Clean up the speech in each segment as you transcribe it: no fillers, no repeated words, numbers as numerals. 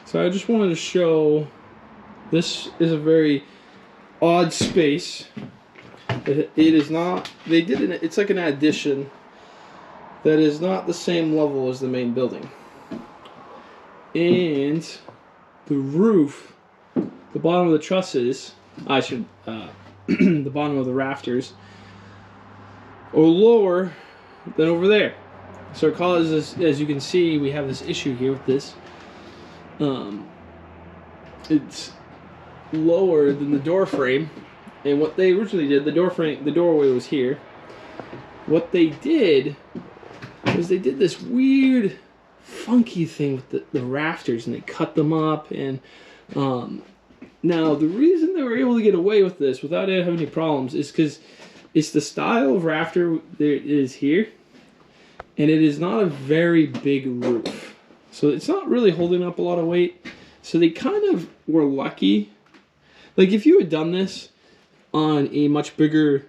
So I just wanted to show, this is a very odd space. It is not, they did it, it's like an addition that is not the same level as the main building. And the roof, the bottom of the trusses, the bottom of the rafters, are lower than over there. So it causes, as you can see, we have this issue here with this. It's lower than the door frame, and what they originally did, the doorway was here. What they did was they did this weird, funky thing with the rafters, and they cut them up. And now the reason they were able to get away with this without having any problems is because it's the style of rafter that is here, and it is not a very big roof, so it's not really holding up a lot of weight. So they kind of were lucky. Like if you had done this on a much bigger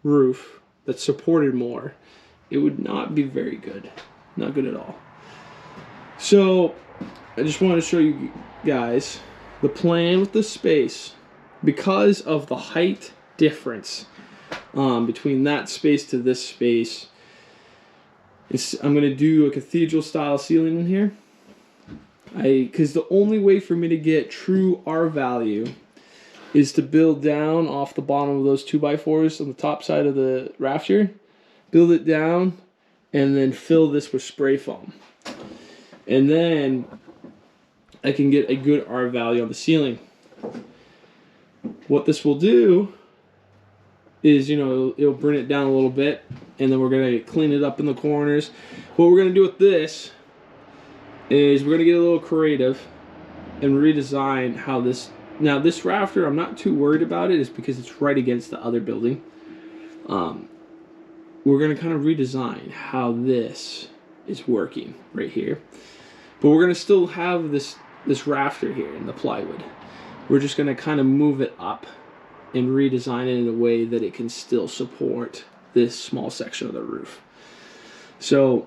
roof that supported more, it would not be very good. Not good at all. So I just wanted to show you guys the plan with the space. Because of the height difference between that space to this space, I'm going to do a cathedral style ceiling in here. Because the only way for me to get true R value is to build down off the bottom of those 2x4s on the top side of the rafter, build it down, and then fill this with spray foam. And then I can get a good R value on the ceiling. What this will do is, you know, it'll bring it down a little bit, and then we're going to clean it up in the corners. What we're going to do with this is we're going to get a little creative and redesign how this... Now this rafter, I'm not too worried about it, is because it's right against the other building. We're going to kind of redesign how this is working right here. But we're going to still have this rafter here in the plywood. We're just going to kind of move it up and redesign it in a way that it can still support this small section of the roof. So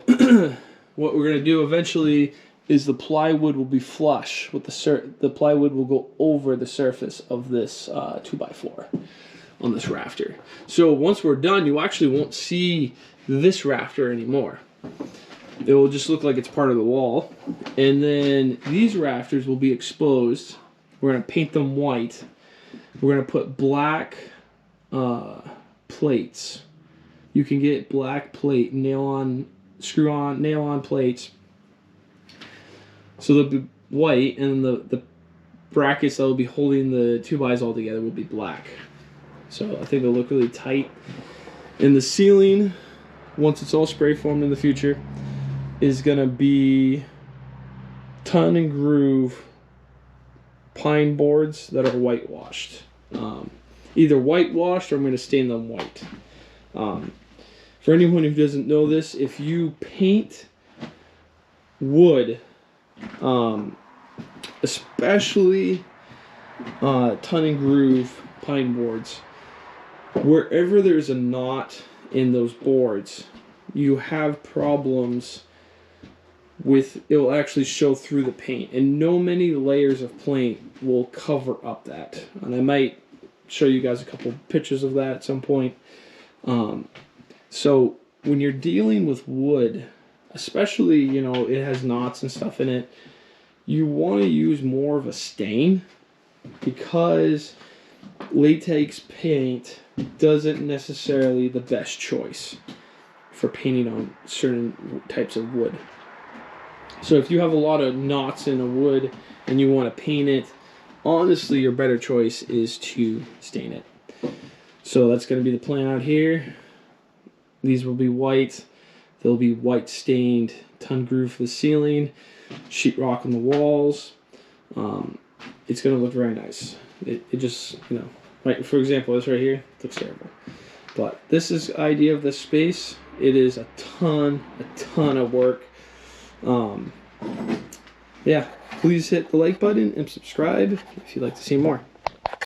what we're going to do eventually is the plywood will be flush with the plywood will go over the surface of this 2x4 on this rafter. So once we're done, you actually won't see this rafter anymore. It will just look like it's part of the wall. And then these rafters will be exposed. We're going to paint them white. We're going to put black plates. You can get black plate, screw-on, nail-on plates. So they'll be white, and the brackets that will be holding the 2x's all together will be black. So I think they'll look really tight. And the ceiling, once it's all spray foamed in the future, is going to be ton and groove pine boards that are whitewashed. Either whitewashed, or I'm going to stain them white. For anyone who doesn't know this, if you paint wood, especially ton and groove pine boards, wherever there's a knot in those boards, you have problems with, it will actually show through the paint, and no many layers of paint will cover up that. And I might show you guys a couple pictures of that at some point. So when you're dealing with wood, especially, you know, it has knots and stuff in it, you want to use more of a stain, because latex paint doesn't necessarily the best choice for painting on certain types of wood. So if you have a lot of knots in a wood and you want to paint it, honestly your better choice is to stain it. So that's going to be the plan out here. These will be white. They'll be white stained ton groove for the ceiling, sheetrock on the walls. It's going to look very nice. It just, you know, like for example, this right here looks terrible. But this is the idea of this space. It is a ton of work. Yeah, please hit the like button and subscribe if you'd like to see more.